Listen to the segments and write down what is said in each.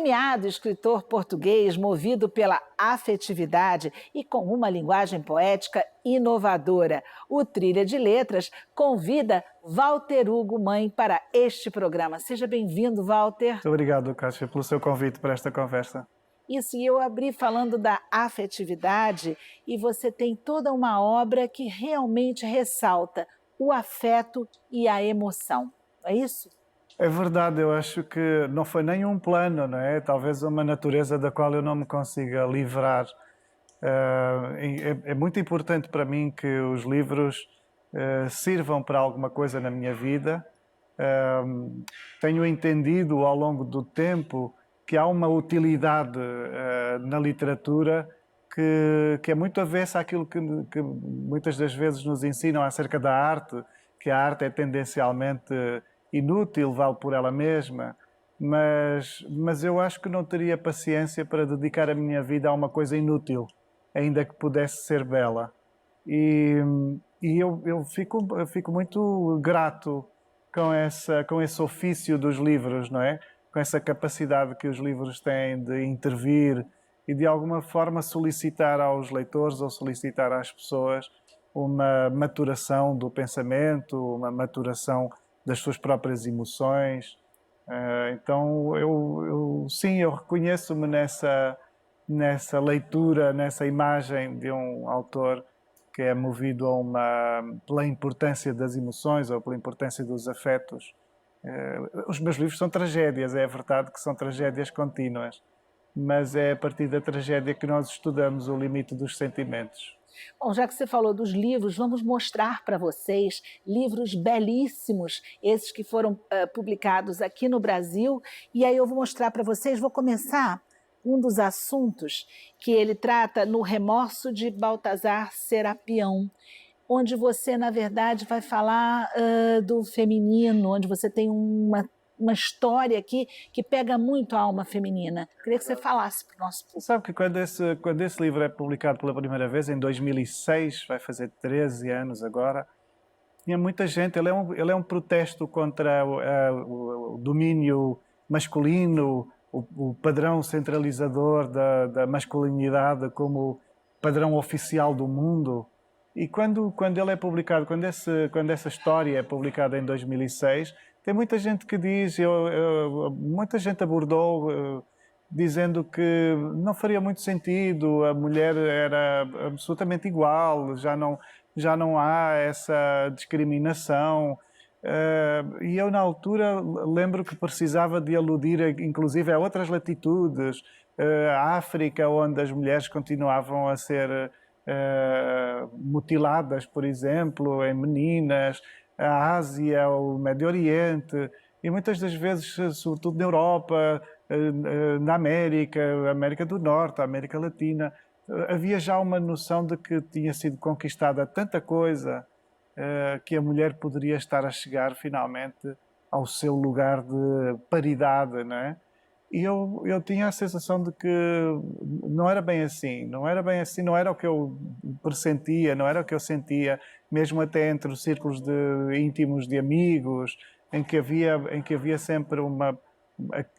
Premiado escritor português movido pela afetividade e com uma linguagem poética inovadora, o Trilha de Letras convida Walter Hugo Mãe para este programa. Seja bem-vindo, Walter. Muito obrigado, Cássia, pelo seu convite para esta conversa. Isso, e eu abri falando da afetividade e você tem toda uma obra que realmente ressalta o afeto e a emoção, é isso? É verdade, eu acho que não foi nenhum plano, não é? Talvez uma natureza da qual eu não me consiga livrar. É muito importante para mim que os livros sirvam para alguma coisa na minha vida. Tenho entendido ao longo do tempo que há uma utilidade na literatura que é muito avessa àquilo que muitas das vezes nos ensinam acerca da arte, que a arte é tendencialmente inútil, vale por ela mesma, mas eu acho que não teria paciência para dedicar a minha vida a uma coisa inútil, ainda que pudesse ser bela. Eu fico muito grato com esse ofício dos livros, não é? Com essa capacidade que os livros têm de intervir e de alguma forma solicitar aos leitores ou solicitar às pessoas uma maturação do pensamento, uma maturação das suas próprias emoções. Então, sim, eu reconheço-me nessa leitura, nessa imagem de um autor que é movido pela importância das emoções ou pela importância dos afetos. Os meus livros são tragédias, é verdade que são tragédias contínuas, mas é a partir da tragédia que nós estudamos o limite dos sentimentos. Bom, já que você falou dos livros, vamos mostrar para vocês livros belíssimos, esses que foram publicados aqui no Brasil. E aí eu vou mostrar para vocês, vou começar um dos assuntos que ele trata no Remorso de Baltasar Serapião, onde você, na verdade, vai falar do feminino, onde você tem uma história aqui que pega muito a alma feminina. Queria que você falasse para o nosso público. Sabe que quando esse livro é publicado pela primeira vez, em 2006, vai fazer 13 anos agora, tinha muita gente, ele é um protesto contra o domínio masculino, o padrão centralizador da masculinidade como padrão oficial do mundo. E quando ele é publicado, quando essa história é publicada em 2006, tem muita gente que diz, muita gente abordou dizendo que não faria muito sentido, a mulher era absolutamente igual, já não há essa discriminação. E eu, na altura, lembro que precisava de aludir, inclusive, a outras latitudes, a África, onde as mulheres continuavam a ser mutiladas, por exemplo, em meninas, a Ásia, o Médio Oriente, e muitas das vezes, sobretudo na Europa, na América do Norte, a América Latina, havia já uma noção de que tinha sido conquistada tanta coisa que a mulher poderia estar a chegar finalmente ao seu lugar de paridade, não é? E eu tinha a sensação de que não era bem assim, não era o que eu pressentia, não era o que eu sentia, mesmo até entre os círculos íntimos de amigos, em que havia sempre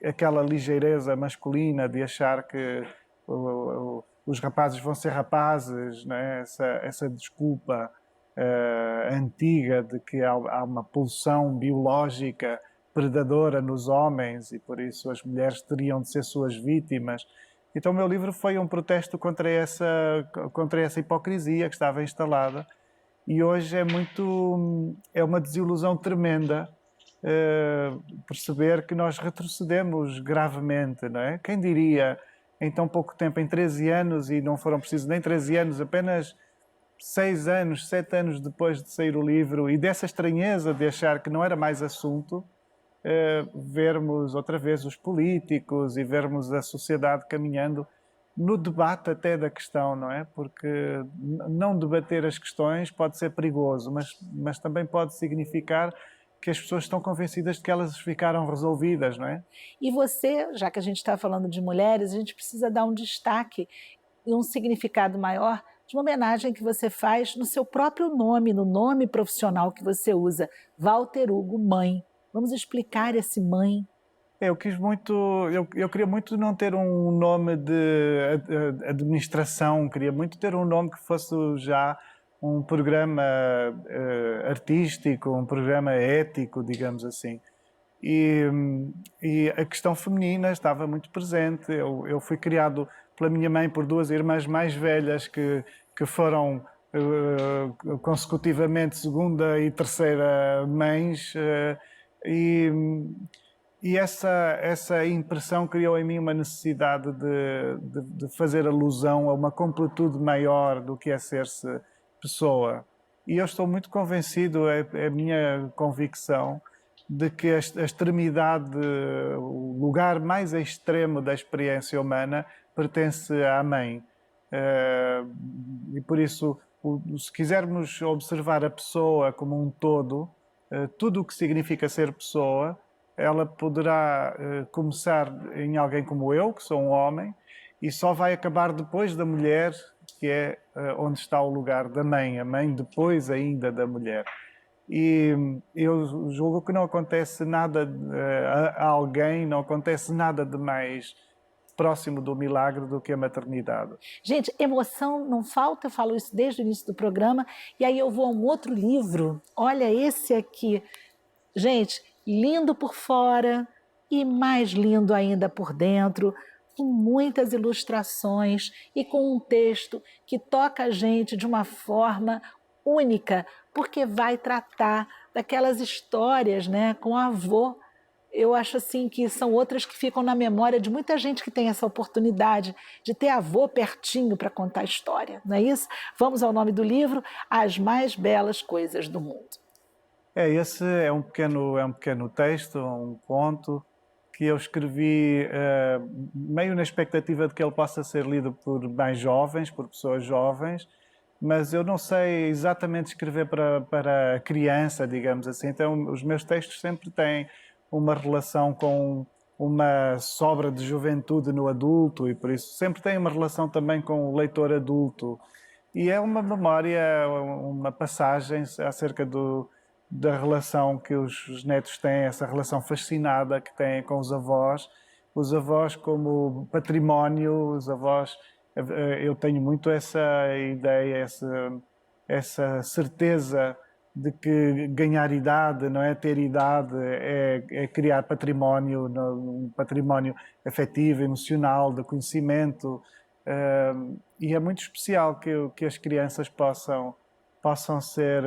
aquela ligeireza masculina de achar que os rapazes vão ser rapazes, não é? Essa desculpa antiga de que há uma pulsão biológica predadora nos homens e por isso as mulheres teriam de ser suas vítimas. Então o meu livro foi um protesto contra essa hipocrisia que estava instalada e hoje é uma desilusão tremenda perceber que nós retrocedemos gravemente, não é? Quem diria em tão pouco tempo, em 13 anos, e não foram precisos nem 13 anos, apenas 6 anos, 7 anos depois de sair o livro e dessa estranheza de achar que não era mais assunto, vermos outra vez os políticos e vermos a sociedade caminhando no debate até da questão, não é? Porque não debater as questões pode ser perigoso, mas também pode significar que as pessoas estão convencidas de que elas ficaram resolvidas, não é? E você, já que a gente está falando de mulheres, a gente precisa dar um destaque e um significado maior de uma homenagem que você faz no seu próprio nome, no nome profissional que você usa, Walter Hugo Mãe. Vamos explicar esse Mãe. Eu quis muito, eu queria muito não ter um nome de administração, queria muito ter um nome que fosse já um programa artístico, um programa ético, digamos assim. E, e a questão feminina estava muito presente. Eu fui criado pela minha mãe por duas irmãs mais velhas que foram consecutivamente segunda e terceira mães. E, e essa impressão criou em mim uma necessidade de fazer alusão a uma completude maior do que é ser-se pessoa. E eu estou muito convencido, é a minha convicção, de que a extremidade, o lugar mais extremo da experiência humana pertence à mãe. E por isso, se quisermos observar a pessoa como um todo, tudo o que significa ser pessoa, ela poderá começar em alguém como eu, que sou um homem, e só vai acabar depois da mulher, que é onde está o lugar da mãe, a mãe depois ainda da mulher. E eu julgo que não acontece nada a alguém, não acontece nada de mais próximo do milagre do que a maternidade. Gente, emoção não falta, eu falo isso desde o início do programa, e aí eu vou a um outro livro, olha esse aqui. Gente, lindo por fora e mais lindo ainda por dentro, com muitas ilustrações e com um texto que toca a gente de uma forma única, porque vai tratar daquelas histórias, né, com o avô. Eu acho assim que são outras que ficam na memória de muita gente que tem essa oportunidade de ter avô pertinho para contar a história, não é isso? Vamos ao nome do livro, As Mais Belas Coisas do Mundo. Esse é um pequeno texto, um conto, que eu escrevi meio na expectativa de que ele possa ser lido por mais jovens, por pessoas jovens, mas eu não sei exatamente escrever para criança, digamos assim. Então, os meus textos sempre têm uma relação com uma sobra de juventude no adulto e por isso sempre têm uma relação também com o leitor adulto. E é uma memória, uma passagem acerca da relação que os netos têm, essa relação fascinada que têm com os avós como património, os avós, eu tenho muito essa ideia, essa certeza de que ganhar idade, não é ter idade, é criar património, um património afetivo, emocional, de conhecimento, e é muito especial que as crianças possam ser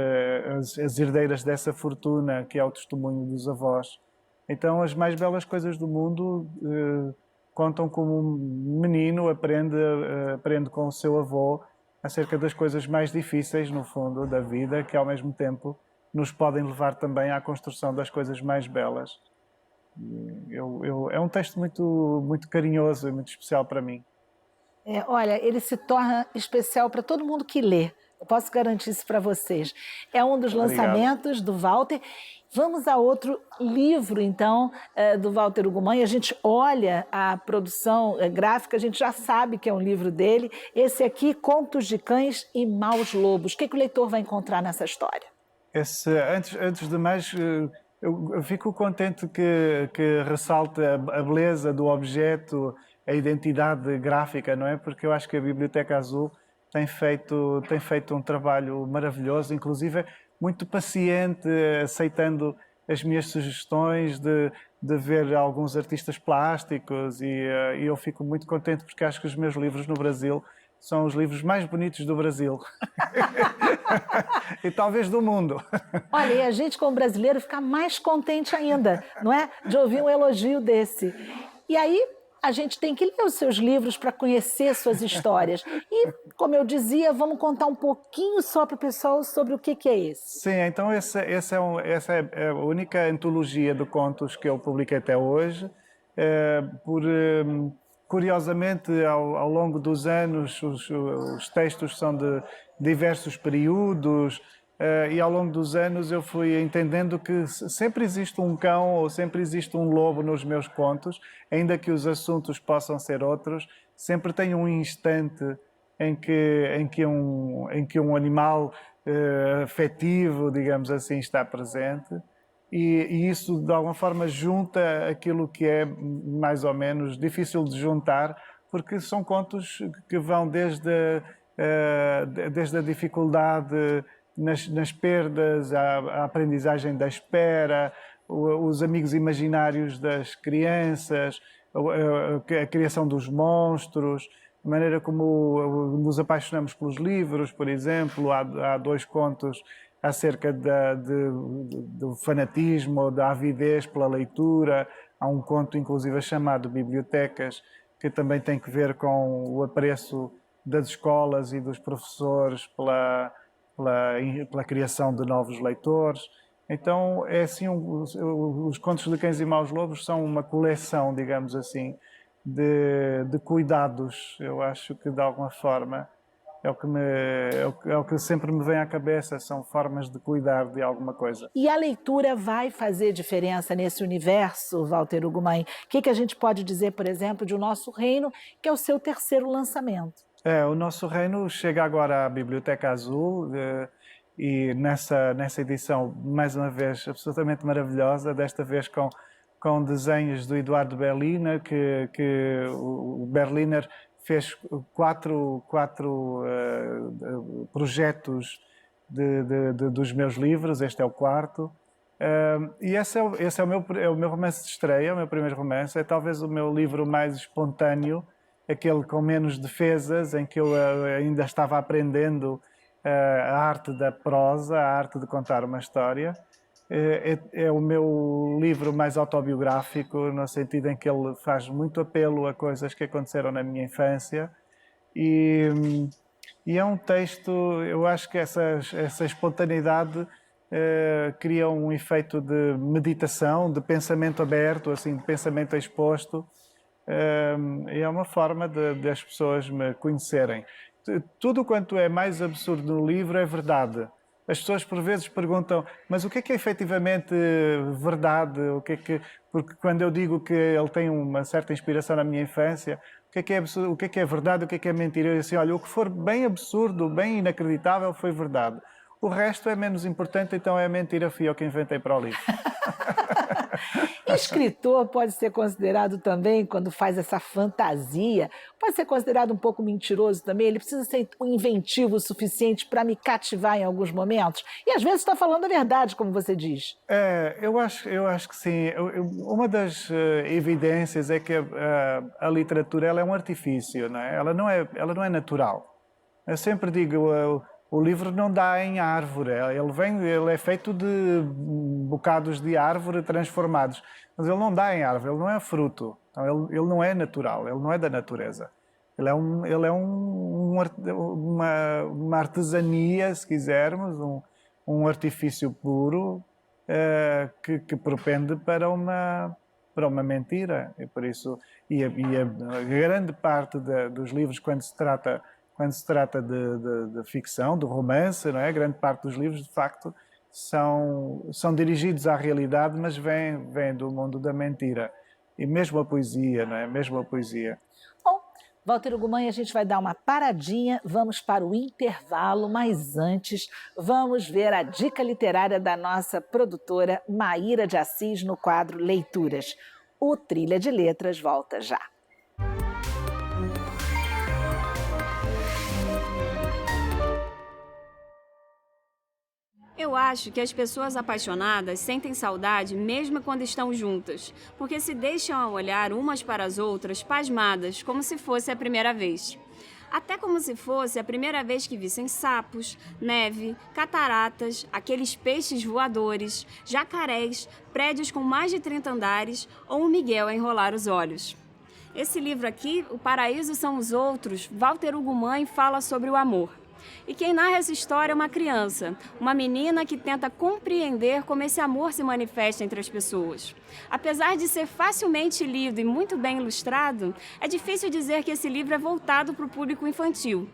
as herdeiras dessa fortuna que é o testemunho dos avós. Então, as mais belas coisas do mundo contam como um menino aprende com o seu avô acerca das coisas mais difíceis, no fundo, da vida, que ao mesmo tempo nos podem levar também à construção das coisas mais belas. É um texto muito carinhoso e muito especial para mim. Olha, ele se torna especial para todo mundo que lê. Eu posso garantir isso para vocês. É um dos lançamentos do Walter. Vamos a outro livro, então, do Walter Ugumãe. A gente olha a produção gráfica, a gente já sabe que é um livro dele. Esse aqui, Contos de Cães e Maus Lobos. O que o leitor vai encontrar nessa história? Antes de mais, eu fico contente que ressalte a beleza do objeto, a identidade gráfica, não é? Porque eu acho que a Biblioteca Azul tem feito um trabalho maravilhoso, inclusive muito paciente, aceitando as minhas sugestões de ver alguns artistas plásticos e eu fico muito contente porque acho que os meus livros no Brasil são os livros mais bonitos do Brasil e talvez do mundo. Olha, e a gente como brasileiro fica mais contente ainda, não é? De ouvir um elogio desse. E aí a gente tem que ler os seus livros para conhecer suas histórias. E, como eu dizia, vamos contar um pouquinho só para o pessoal sobre o que é esse. Sim, então essa é a única antologia de contos que eu publiquei até hoje. Curiosamente, ao longo dos anos, os textos são de diversos períodos e ao longo dos anos eu fui entendendo que sempre existe um cão ou sempre existe um lobo nos meus contos, ainda que os assuntos possam ser outros, sempre tem um instante em que um animal afetivo, digamos assim, está presente. e isso de alguma forma junta aquilo que é mais ou menos difícil de juntar, porque são contos que vão desde a dificuldade nas perdas, à aprendizagem da espera, os amigos imaginários das crianças, a criação dos monstros, a maneira como nos apaixonamos pelos livros, por exemplo. Há 2 contos acerca do fanatismo ou da avidez pela leitura. Há um conto, inclusive, chamado Bibliotecas, que também tem que ver com o apreço das escolas e dos professores pela criação de novos leitores. Então, é assim, os Contos de Cães e Maus Lobos são uma coleção, digamos assim, de cuidados. Eu acho que, de alguma forma, é o que sempre me vem à cabeça, são formas de cuidar de alguma coisa. E a leitura vai fazer diferença nesse universo, Walter Ugumãe? O que a gente pode dizer, por exemplo, de O Nosso Reino, que é o seu 3º lançamento? O Nosso Reino chega agora à Biblioteca Azul, e nessa edição, mais uma vez, absolutamente maravilhosa, desta vez com desenhos do Eduardo Berliner, que o Berliner fez 4 projetos dos meus livros. Este é o 4º. E esse é o meu romance de estreia, o meu primeiro romance. É talvez o meu livro mais espontâneo, aquele com menos defesas, em que eu ainda estava aprendendo a arte da prosa, a arte de contar uma história. É o meu livro mais autobiográfico, no sentido em que ele faz muito apelo a coisas que aconteceram na minha infância. E é um texto, eu acho que essa espontaneidade cria um efeito de meditação, de pensamento aberto, assim, de pensamento exposto. E é uma forma de as pessoas me conhecerem. Tudo quanto é mais absurdo no livro é verdade. As pessoas por vezes perguntam, mas o que é efetivamente verdade? Porque quando eu digo que ele tem uma certa inspiração na minha infância, o que é verdade, o que é mentira? Eu digo assim, olha, o que for bem absurdo, bem inacreditável foi verdade. O resto é menos importante, então é mentira, fui eu que inventei para o livro. Escritor pode ser considerado também, quando faz essa fantasia, pode ser considerado um pouco mentiroso também? Ele precisa ser inventivo o suficiente para me cativar em alguns momentos? E às vezes está falando a verdade, como você diz. Eu acho que sim. Uma das evidências é que a literatura ela é um artifício, não é? Ela não é natural. Eu sempre digo, o livro não dá em árvore, ele é feito de bocados de árvore transformados, mas ele não dá em árvore, ele não é fruto, então ele não é natural, ele não é da natureza. Ele é uma artesania, se quisermos, um artifício puro que propende para uma mentira. E por isso, a grande parte dos livros, quando se trata de ficção, de romance, não é? Grande parte dos livros, de facto, são dirigidos à realidade, mas vêm do mundo da mentira. E mesmo a poesia, não é? Mesmo a poesia. Bom, Walter Ugumãe, a gente vai dar uma paradinha, vamos para o intervalo, mas antes vamos ver a dica literária da nossa produtora Maíra de Assis no quadro Leituras. O Trilha de Letras volta já. Eu acho que as pessoas apaixonadas sentem saudade mesmo quando estão juntas, porque se deixam olhar umas para as outras pasmadas, como se fosse a primeira vez. Até como se fosse a primeira vez que vissem sapos, neve, cataratas, aqueles peixes voadores, jacarés, prédios com mais de 30 andares ou um Miguel a enrolar os olhos. Esse livro aqui, O Paraíso São os Outros, Walter Ugumãe fala sobre o amor. E quem narra essa história é uma criança, uma menina que tenta compreender como esse amor se manifesta entre as pessoas. Apesar de ser facilmente lido e muito bem ilustrado, é difícil dizer que esse livro é voltado para o público infantil.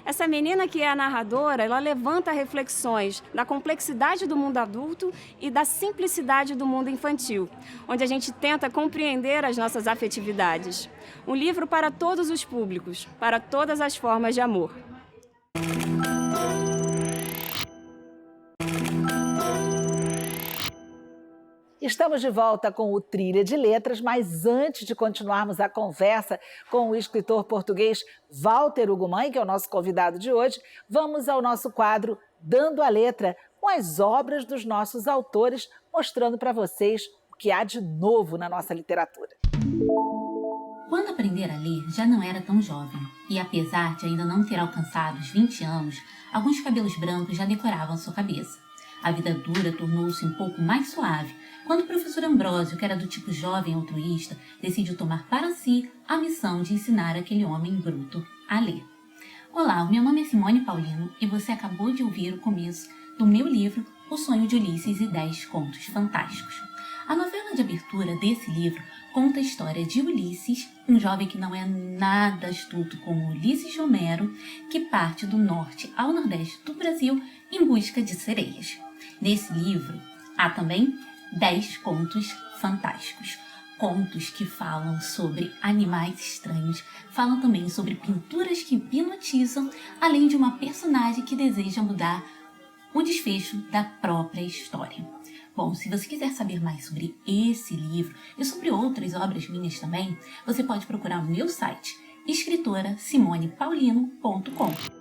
Essa menina que é a narradora, ela levanta reflexões da complexidade do mundo adulto e da simplicidade do mundo infantil, onde a gente tenta compreender as nossas afetividades. Um livro para todos os públicos, para todas as formas de amor. Estamos de volta com o Trilha de Letras, mas antes de continuarmos a conversa com o escritor português Walter Ugumãe, que é o nosso convidado de hoje, vamos ao nosso quadro Dando a Letra, com as obras dos nossos autores, mostrando para vocês o que há de novo na nossa literatura. Quando aprender a ler, já não era tão jovem, e apesar de ainda não ter alcançado os 20 anos, alguns cabelos brancos já decoravam sua cabeça. A vida dura tornou-se um pouco mais suave, quando o professor Ambrósio, que era do tipo jovem altruísta, decidiu tomar para si a missão de ensinar aquele homem bruto a ler. Olá, meu nome é Simone Paulino e você acabou de ouvir o começo do meu livro O Sonho de Ulisses e 10 Contos Fantásticos. A novela de abertura desse livro conta a história de Ulisses, um jovem que não é nada astuto como Ulisses Homero, que parte do norte ao nordeste do Brasil em busca de sereias. Nesse livro há também 10 contos fantásticos. Contos que falam sobre animais estranhos, falam também sobre pinturas que hipnotizam, além de uma personagem que deseja mudar o desfecho da própria história. Bom, se você quiser saber mais sobre esse livro e sobre outras obras minhas também, você pode procurar no meu site, escritorasimonepaulino.com.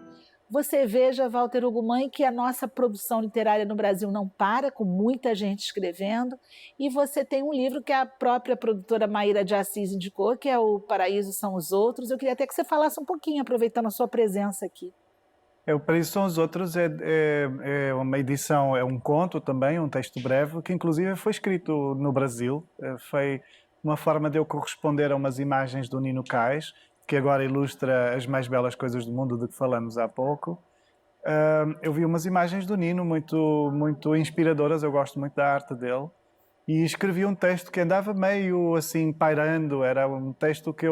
Você veja, Walter Ugumãe, que a nossa produção literária no Brasil não para, com muita gente escrevendo, e você tem um livro que a própria produtora Maíra de Assis indicou, que é O Paraíso São os Outros. Eu queria até que você falasse um pouquinho, aproveitando a sua presença aqui. O Paraíso São os Outros é uma edição, é um conto também, um texto breve, que inclusive foi escrito no Brasil. Foi uma forma de eu corresponder a umas imagens do Nino Cais, que agora ilustra as mais belas coisas do mundo de que falamos há pouco. Eu vi umas imagens do Nino muito, muito inspiradoras, eu gosto muito da arte dele, e escrevi um texto que andava meio assim pairando, era um texto que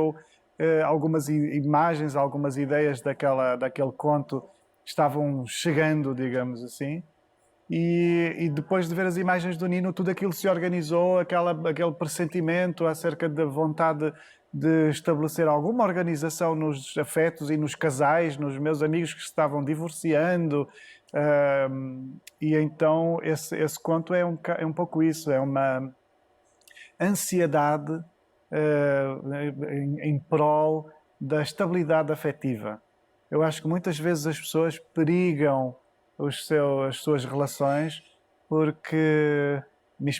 algumas imagens, algumas ideias daquele conto estavam chegando, digamos assim, e depois de ver as imagens do Nino, tudo aquilo se organizou, aquele pressentimento acerca da vontade de estabelecer alguma organização nos afetos e nos casais, nos meus amigos que se estavam divorciando, e então esse conto é um pouco isso, é uma ansiedade em prol da estabilidade afetiva. Eu acho que muitas vezes as pessoas perigam as suas relações porque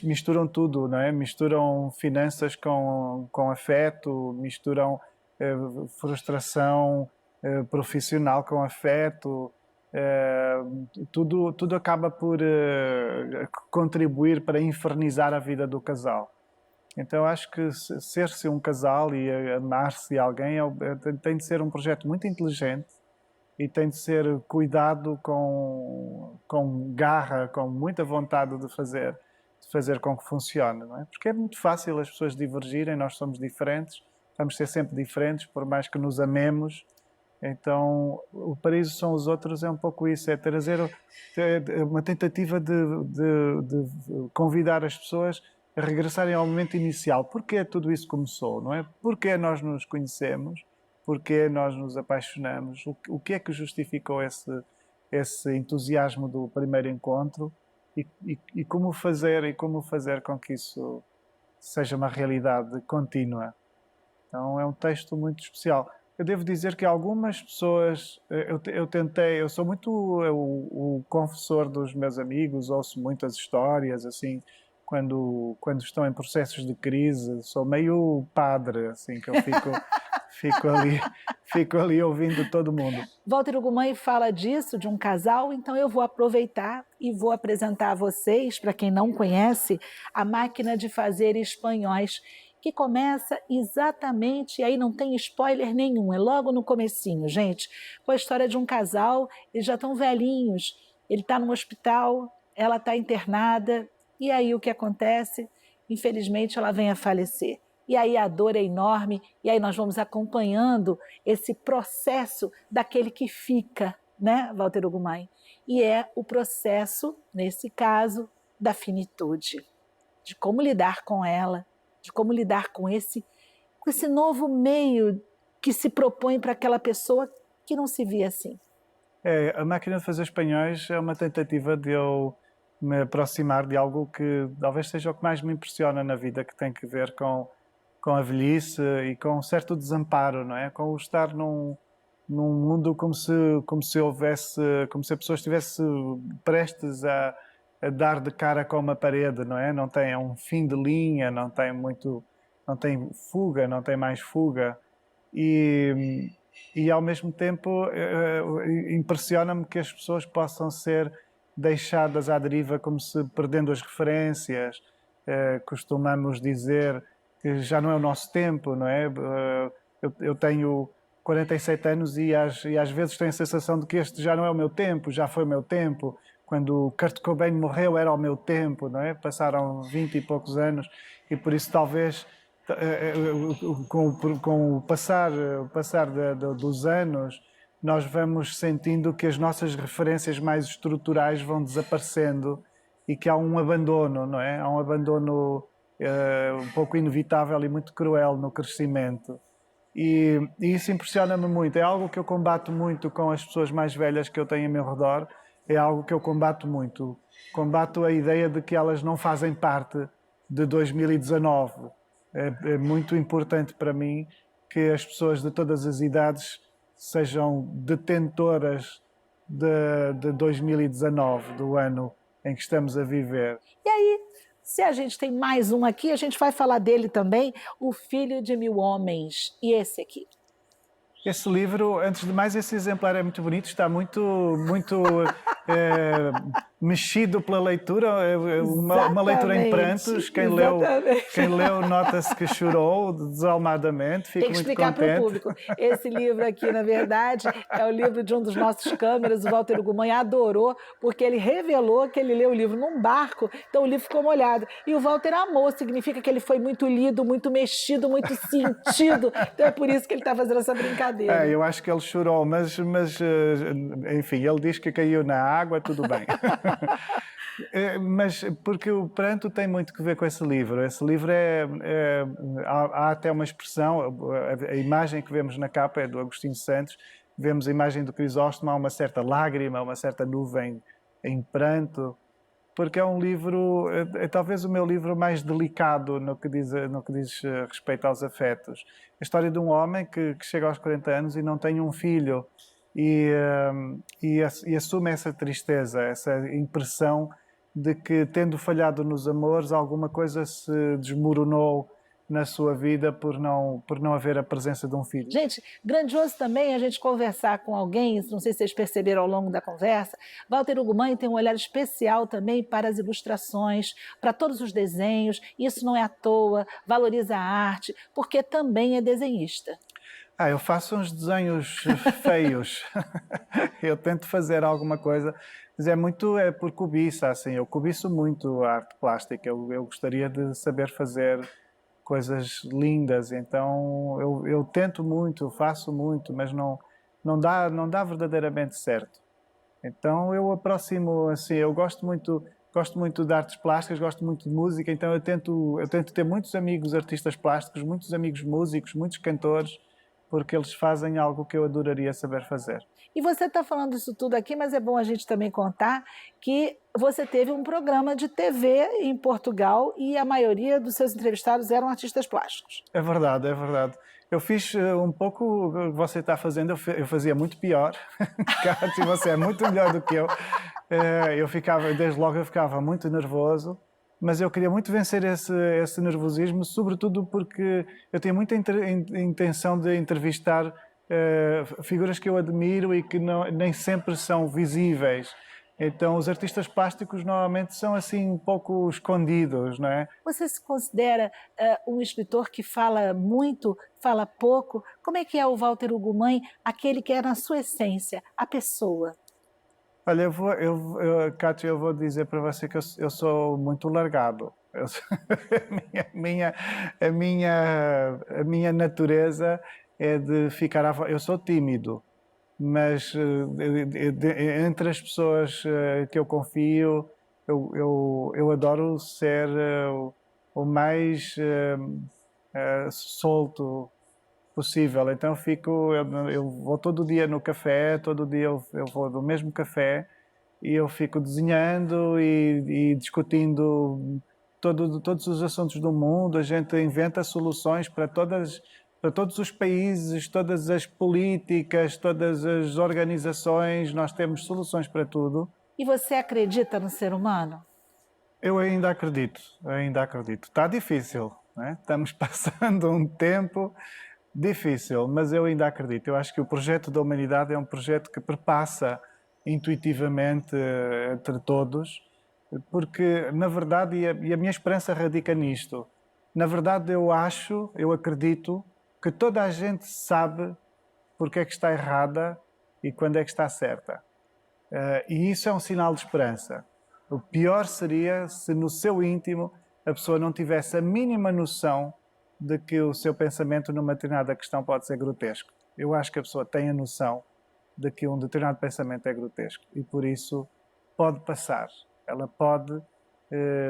misturam tudo, não é? Misturam finanças com afeto, misturam frustração profissional com afeto, tudo acaba por contribuir para infernizar a vida do casal. Então acho que ser-se um casal e amar-se alguém tem de ser um projeto muito inteligente e tem de ser cuidado com garra, com muita vontade de fazer com que funcione, não é? Porque é muito fácil as pessoas divergirem, nós somos diferentes, vamos ser sempre diferentes, por mais que nos amemos. Então, O Paraíso São os Outros é um pouco isso, é trazer uma tentativa de convidar as pessoas a regressarem ao momento inicial. Porquê tudo isso começou, não é? Porquê nós nos conhecemos? Porquê nós nos apaixonamos? O que é que justificou esse entusiasmo do primeiro encontro? E como fazer com que isso seja uma realidade contínua? Então é um texto muito especial. Eu devo dizer que algumas pessoas, eu sou muito o confessor dos meus amigos, ouço muitas histórias, assim, quando estão em processos de crise, sou meio padre, assim, que eu fico ali ouvindo todo mundo. Walter Ugumãe fala disso, de um casal, então eu vou aproveitar e vou apresentar a vocês, para quem não conhece, A Máquina de Fazer Espanhóis, que começa exatamente, e aí não tem spoiler nenhum, é logo no comecinho, gente, com a história de um casal, eles já estão velhinhos, ele está no hospital, ela está internada, e aí o que acontece? Infelizmente ela vem a falecer. E aí a dor é enorme, e aí nós vamos acompanhando esse processo daquele que fica, né, Walter Ugumãe? E é o processo, nesse caso, da finitude, de como lidar com ela, de como lidar com esse novo meio que se propõe para aquela pessoa que não se via assim. A Máquina de Fazer Espanhóis é uma tentativa de eu me aproximar de algo que talvez seja o que mais me impressiona na vida, que tem que ver com a velhice e com um certo desamparo, não é? Com o estar num mundo como se houvesse, como se a pessoa estivesse prestes a dar de cara com uma parede, não é? Não tem um fim de linha, não tem fuga, não tem mais fuga. E ao mesmo tempo impressiona-me que as pessoas possam ser deixadas à deriva como se perdendo as referências. Costumamos dizer que já não é o nosso tempo, não é? Eu tenho 47 anos e às vezes tenho a sensação de que este já não é o meu tempo, já foi o meu tempo. Quando Kurt Cobain morreu era o meu tempo, não é? Passaram 20 e poucos anos e por isso talvez com o passar dos anos nós vamos sentindo que as nossas referências mais estruturais vão desaparecendo e que há um abandono, não é? Há um abandono um pouco inevitável e muito cruel no crescimento. E isso impressiona-me muito. É algo que eu combato muito com as pessoas mais velhas que eu tenho ao meu redor. É algo que eu combato muito. Combato a ideia de que elas não fazem parte de 2019. É muito importante para mim que as pessoas de todas as idades sejam detentoras de 2019, do ano em que estamos a viver. E aí, se a gente tem mais um aqui, a gente vai falar dele também, O Filho de Mil Homens. E esse aqui? Esse livro, antes de mais, esse exemplar é muito bonito, está muito mexido pela leitura, uma leitura em prantos. Quem leu nota-se que chorou desalmadamente, fico muito contente. Tem que explicar para o público. Esse livro aqui, na verdade, é o livro de um dos nossos câmeras, o Walter Ugumãe adorou, porque ele revelou que ele leu o livro num barco, então o livro ficou molhado. E o Walter amou, significa que ele foi muito lido, muito mexido, muito sentido. Então é por isso que ele está fazendo essa brincadeira. Eu acho que ele chorou, mas enfim, ele diz que caiu na água, tudo bem. Mas porque o pranto tem muito que ver com esse livro. Esse livro há até uma expressão, a imagem que vemos na capa é do Agostinho Santos, vemos a imagem do Crisóstomo, há uma certa lágrima, uma certa nuvem em pranto, porque é um livro, é talvez o meu livro mais delicado no que diz respeito aos afetos. A história de um homem que chega aos 40 anos e não tem um filho e assume essa tristeza, essa impressão de que, tendo falhado nos amores, alguma coisa se desmoronou na sua vida por não haver a presença de um filho. Gente, grandioso também a gente conversar com alguém, não sei se vocês perceberam ao longo da conversa, Walter Ugumãe tem um olhar especial também para as ilustrações, para todos os desenhos, isso não é à toa, valoriza a arte, porque também é desenhista. Eu faço uns desenhos feios, eu tento fazer alguma coisa, mas é por cobiça, assim, eu cobiço muito a arte plástica, eu gostaria de saber fazer coisas lindas, então eu tento muito, faço muito, mas não dá verdadeiramente certo. Então eu aproximo, assim, eu gosto muito de artes plásticas, gosto muito de música, então eu tento ter muitos amigos artistas plásticos, muitos amigos músicos, muitos cantores, porque eles fazem algo que eu adoraria saber fazer. E você está falando isso tudo aqui, mas é bom a gente também contar que você teve um programa de TV em Portugal e a maioria dos seus entrevistados eram artistas plásticos. É verdade, é verdade. Eu fiz um pouco o que você está fazendo, eu fazia muito pior. Cátia, você é muito melhor do que eu. Desde logo eu ficava muito nervoso, mas eu queria muito vencer esse nervosismo, sobretudo porque eu tinha muita intenção de entrevistar figuras que eu admiro e que nem sempre são visíveis. Então, os artistas plásticos normalmente são assim um pouco escondidos, não é? Você se considera um escritor que fala muito, fala pouco? Como é que é o Walter Ugumãe, aquele que é na sua essência, a pessoa? Olha, Cátia, eu vou dizer para você que eu sou muito largado. A minha natureza é de ficar eu sou tímido, mas entre as pessoas que eu confio, eu adoro ser o mais solto possível. Então eu vou todo dia no café, todo dia eu vou do mesmo café e eu fico desenhando e discutindo todos os assuntos do mundo. A gente inventa soluções para todos os países, todas as políticas, todas as organizações. Nós temos soluções para tudo. E você acredita no ser humano? Eu ainda acredito. Está difícil, né? Estamos passando um tempo difícil, mas eu ainda acredito. Eu acho que o projeto da humanidade é um projeto que perpassa intuitivamente entre todos, porque, na verdade, e a minha esperança radica nisto. Na verdade, eu acredito que toda a gente sabe porque é que está errada e quando é que está certa. E isso é um sinal de esperança. O pior seria se no seu íntimo a pessoa não tivesse a mínima noção de que o seu pensamento numa determinada questão pode ser grotesco. Eu acho que a pessoa tem a noção de que um determinado pensamento é grotesco e por isso pode passar. Ela pode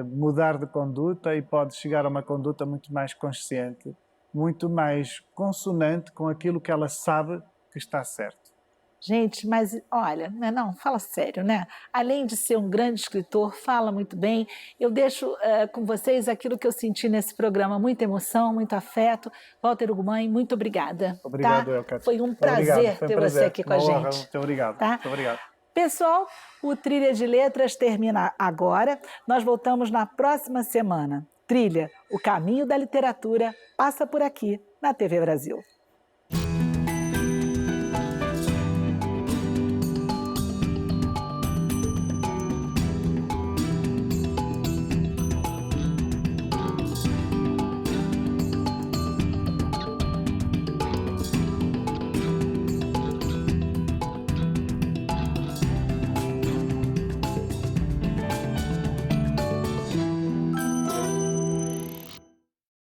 mudar de conduta e pode chegar a uma conduta muito mais consciente, muito mais consonante com aquilo que ela sabe que está certo. Gente, mas olha, não, fala sério, né? Além de ser um grande escritor, fala muito bem. Eu deixo com vocês aquilo que eu senti nesse programa, muita emoção, muito afeto. Walter Ugumãe, muito obrigada. Obrigado, tá? Elka. Foi um prazer ter você aqui com a gente. Muito obrigado. Tá? Muito obrigado. Pessoal, o Trilha de Letras termina agora. Nós voltamos na próxima semana. Trilha, o caminho da literatura passa por aqui, na TV Brasil.